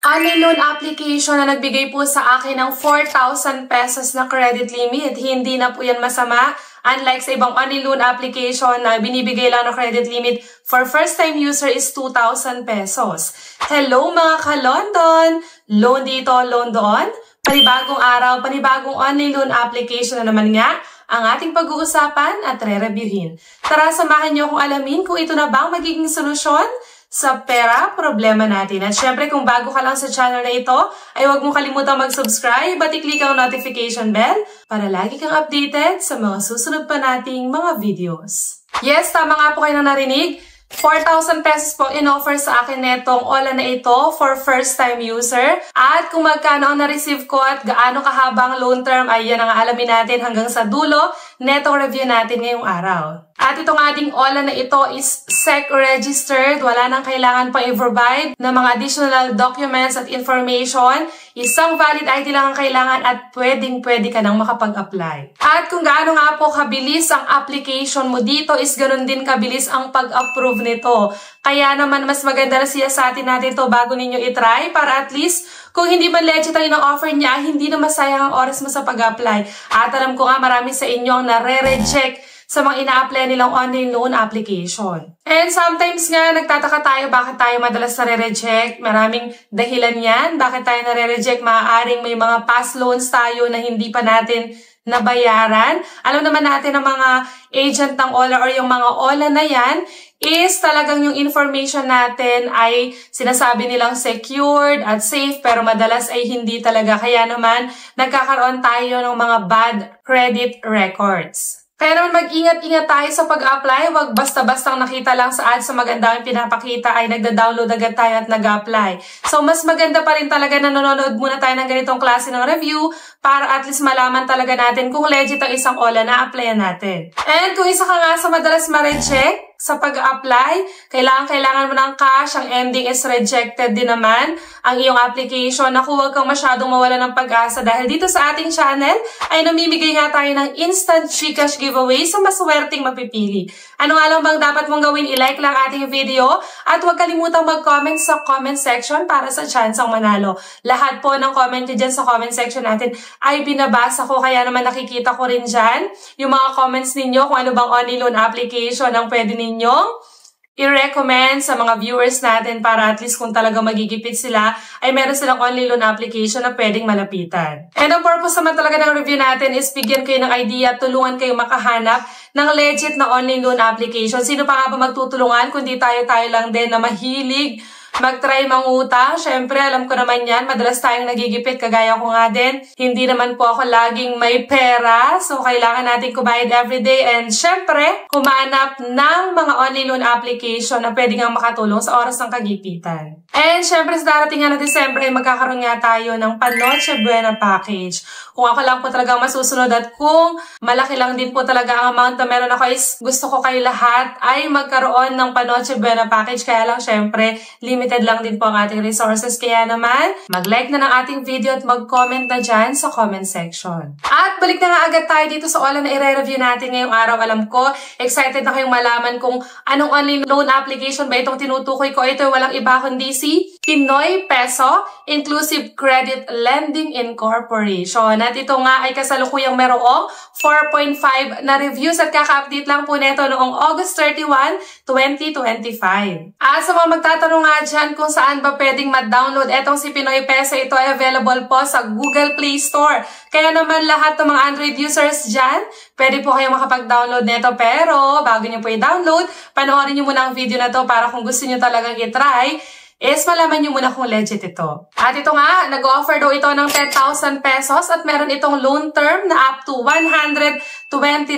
Online loan application na nagbigay po sa akin ng 4,000 pesos na credit limit. Hindi na po yan masama. Unlike sa ibang online loan application na binibigay lang ng credit limit for first-time user is 2,000 pesos. Hello mga ka-London! Loan dito, loan doon. Panibagong araw, panibagong online loan application na naman nga ang ating pag-uusapan at re-reviewin. Tara, samahan niyo akong alamin kung ito na ba ang magiging solusyon sa pera problema natin. At syempre, kung bago ka lang sa channel na ito, ay huwag mong kalimutang mag-subscribe at i-click ang notification bell para lagi kang updated sa mga susunod pa nating mga videos. Yes, tama nga po kayo nang narinig. 4,000 pesos po in-offer sa akin netong Ola na ito for first-time user. At kung magkano ang na-receive ko at gaano kahabang loan term, ay yan ang alamin natin hanggang sa dulo netong review natin ngayong araw. At itong ating Ola na ito is SEC registered. Wala nang kailangan pang i-provide ng mga additional documents at information. Isang valid ID lang ang kailangan at pwedeng-pwede ka nang makapag-apply. At kung gaano nga po kabilis ang application mo dito is ganun din kabilis ang pag-approve nito. Kaya naman mas maganda na siya sa atin natin ito bago ninyo itry para at least kung hindi man legit ang offer niya, hindi na masayang ang oras mo sa pag-apply. At alam ko nga marami sa inyo ang nare-reject sa mga ina-apply nilang online loan application. And sometimes nga, nagtataka tayo bakit tayo madalas nare-reject. Maraming dahilan yan. Bakit tayo nare-reject? Maaaring may mga past loans tayo na hindi pa natin nabayaran. Alam naman natin ang mga agent ng Ola or yung mga Ola na yan is talagang yung information natin ay sinasabi nilang secured at safe pero madalas ay hindi talaga. Kaya naman, nagkakaroon tayo ng mga bad credit records. Kaya naman mag-ingat-ingat tayo sa pag-apply. Huwag basta-bastang nakita lang sa ads sa maganda ang pinapakita ay nagda-download agad tayo at nag-apply. So mas maganda pa rin talaga na nanonood muna tayo ng ganitong klase ng review para at least malaman talaga natin kung legit ang isang Ola na applyan natin. And kung isa ka nga sa madalas ma-reject sa pag-apply, kailangan mo ng cash, ang ending is rejected din naman ang iyong application. Naku, huwag kang masyadong mawala ng pag-asa dahil dito sa ating channel ay namimigay nga tayo ng instant GCash giveaway sa maswerteng mapipili. Ano nga lang bang dapat mong gawin? I-like lang ating video at huwag kalimutang mag-comment sa comment section para sa chance ang manalo. Lahat po ng comment nyo dyan sa comment section natin ay binabasa ko, kaya naman nakikita ko rin dyan yung mga comments ninyo kung ano bang online loan application ang pwede ninyong i-recommend sa mga viewers natin para at least kung talaga magigipit sila ay meron silang online loan application na pwedeng malapitan. And ang purpose naman talaga ng review natin is bigyan kayo ng idea at tulungan kayo makahanap ng legit na online loan application. Sino pa nga ba magtutulungan kundi tayo lang din na mahilig mag-try mangutang? Syempre, alam ko naman yan. Madalas tayong nagigipit, kagaya ko nga din. Hindi naman po ako laging may pera. So, kailangan natin kumayad everyday. And syempre, humanap ng mga online loan application na pwede nga makatulong sa oras ng kagipitan. And syempre, sa darating nga na December, ay magkakaroon nga tayo ng Panoche Buena package. Kung ako lang po talagang masusunod at kung malaki lang din po talaga ang amount na meron ako is gusto ko kayo lahat ay magkaroon ng Panoche Buena package. Kaya lang syempre, limited lang din po ang ating resources. Kaya naman, mag-like na ng ating video at mag-comment na dyan sa comment section. At balik na nga agad tayo dito sa Ola na i-review natin ngayong araw. Alam ko, excited na kayong malaman kung anong online loan application ba itong tinutukoy ko. Ito walang iba kundi si Pinoy Peso Inclusive Credit Lending Incorporation. At ito nga ay kasalukuyang merong 4.5 na reviews at kaka-update lang po neto noong August 31, 2025. At sa mga magtatanong nga dyan kung saan ba pwedeng ma-download etong si Pinoy Peso, ito ay available po sa Google Play Store. Kaya naman lahat ng mga Android users dyan, pwede po kayong makapag-download neto. Pero bago nyo po i-download, panoorin nyo muna ang video na to para kung gusto nyo talagang i-try, is malaman nyo muna kung legit ito. At ito nga, nag-offer daw ito ng 10,000 pesos at meron itong loan term na up to 120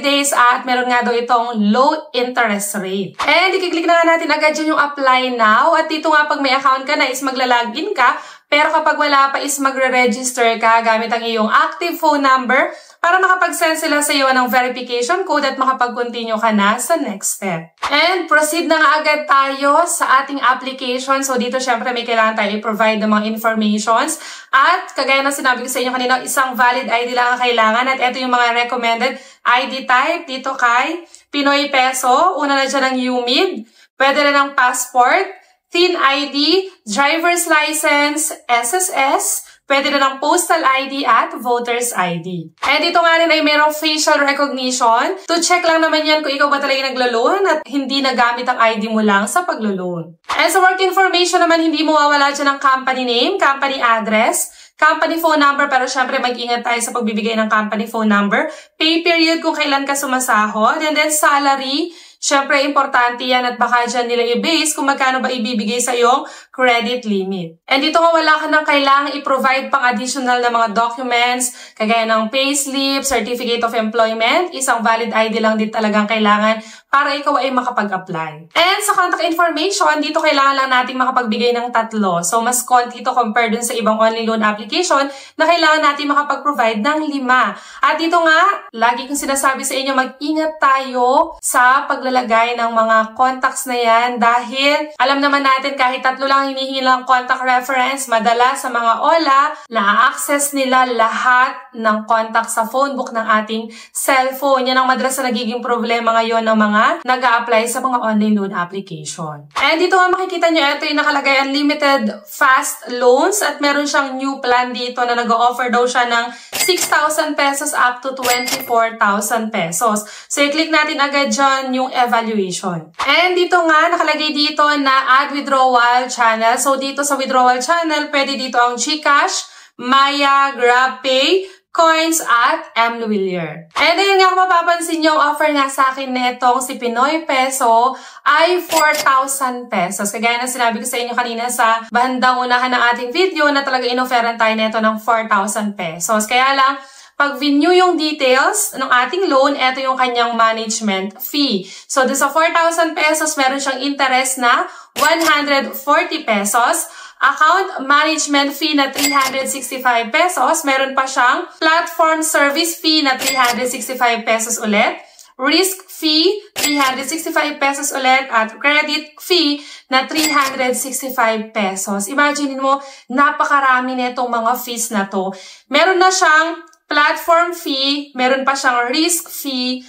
days at meron nga daw itong low interest rate. And i-click na nga natin agad dyan yung apply now. At dito nga pag may account ka na is magla-login ka, pero kapag wala pa is magre-register ka gamit ang iyong active phone number para makapag-send sila sa iyo ng verification code at makapag-continue ka na sa next step. And proceed na nga agad tayo sa ating application. So dito syempre may kailangan tayo i-provide ng mga informations. At kagaya ng sinabi ko sa inyo kanina, isang valid ID lang ang kailangan. At ito yung mga recommended ID type dito kay Pinoy Peso. Una na dyan ang UMID. Pwede rin ang passport, TIN ID, driver's license, SSS, pwede na ng postal ID at voter's ID. And dito nga rin ay merong facial recognition. To check lang naman yan kung ikaw ba talaga naglo-loan at hindi nagamit ang ID mo lang sa paglo-loan. And sa work information naman, hindi mo mawala dyan ang company name, company address, company phone number, pero syempre mag-ingat tayo sa pagbibigay ng company phone number, pay period kung kailan ka sumasahod, and then salary. Siyempre, importante yan at baka dyan nila i-base kung magkano ba ibibigay sa iyong credit limit. And dito nga wala ka nang kailangang i-provide pang additional na mga documents, kagaya ng payslip, certificate of employment, isang valid ID lang din talagang kailangan para ikaw ay makapag-apply. And sa contact information, dito kailangan lang natin makapagbigay ng 3. So, mas konti ito compared dun sa ibang online loan application na kailangan natin makapag-provide ng 5. At dito nga, lagi kong sinasabi sa inyo, mag-ingat tayo sa paglalagay ng mga contacts na yan dahil alam naman natin kahit 3 lang hinihilang contact reference, madalas sa mga OLA, na-access nila lahat ng contact sa phone book ng ating cellphone. Yan ang madalas na nagiging problema ngayon ng mga nag-a-apply sa mga online loan application. And dito nga makikita nyo, ito yung nakalagay unlimited fast loans at meron siyang new plan dito na nag-o-offer daw siya ng 6,000 pesos up to 24,000 pesos. So, i-click natin agad dyan yung evaluation. And dito nga, nakalagay dito na add withdrawal channel. So, dito sa withdrawal channel, pwede dito ang GCash, Maya, GrabPay, Coins at MWillier. And ayun nga, kung mapapansin nyo, ang offer nga sa akin netong si Pinoy Peso ay 4,000 pesos. Kagaya na sinabi ko sa inyo kanina sa bandang unahan ng ating video na talaga inoferan tayo neto ng 4,000 pesos. Kaya lang, pag view yung details ng ating loan, ito yung kanyang management fee. So, doon sa 4,000 pesos, meron siyang interest na 140 pesos. Account management fee na 365 pesos. Meron pa siyang platform service fee na 365 pesos ulit. Risk fee, 365 pesos ulit. At credit fee na 365 pesos. Imagine mo, napakarami nitong mga fees na to. Meron na siyang platform fee, meron pa siyang risk fee,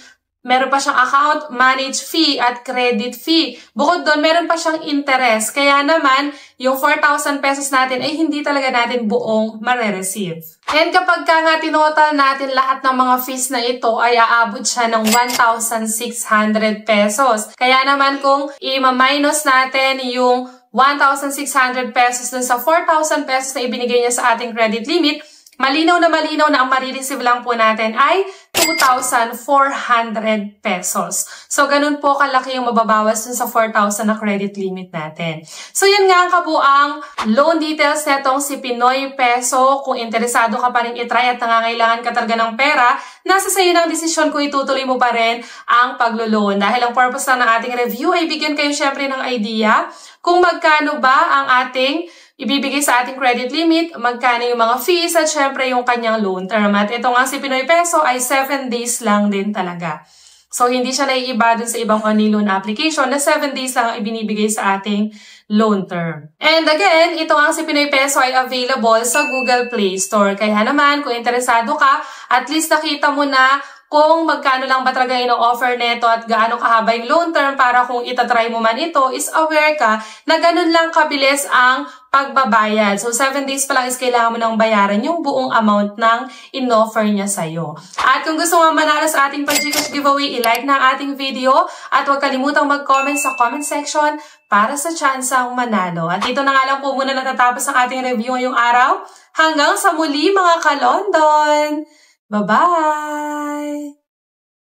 meron pa siyang account manage fee at credit fee. Bukod doon, meron pa siyang interest. Kaya naman, yung 4,000 pesos natin ay hindi talaga natin buong mare-receive. And kapag ka nga tinotal natin lahat ng mga fees na ito, ay aabot siya ng 1,600 pesos. Kaya naman kung i-minus natin yung 1,600 pesos dun sa 4,000 pesos na ibinigay niya sa ating credit limit, malinaw na ang marireceive lang po natin ay 2,400 pesos. So, ganun po kalaki yung mababawas dun sa 4,000 na credit limit natin. So, yan nga ang kabuang loan details netong si Pinoy Peso. Kung interesado ka pa rin itry at nangangailangan ka talaga ng pera, nasa sayo ng desisyon kung itutuloy mo pa rin ang paglo-loan. Dahil ang purpose lang ng ating review ay bigyan kayo syempre ng idea kung magkano ba ang ating ibibigay sa ating credit limit, magkano yung mga fees, at syempre yung kanyang loan term. At ito nga si Pinoy Peso ay 7 days lang din talaga. So, hindi siya naiiba dun sa ibang online loan application na 7 days lang ang ibinibigay sa ating loan term. And again, ito nga si Pinoy Peso ay available sa Google Play Store. Kaya naman, kung interesado ka, at least nakita mo na kung magkano lang ba talaga ino-offer neto at gaano kahaba yung loan term para kung itatry mo man ito, is aware ka na ganun lang kabilis ang pagbabayad. So, 7 days pa lang is kailangan mo nang bayaran yung buong amount ng in-offer niya sa'yo. At kung gusto mo manalo sa ating pag-GCash giveaway, i-like na ang ating video at huwag kalimutang mag-comment sa comment section para sa tsansang manalo. At ito na nga lang po muna natatapos ang ating review ngayong araw. Hanggang sa muli mga ka-London! Bye-bye!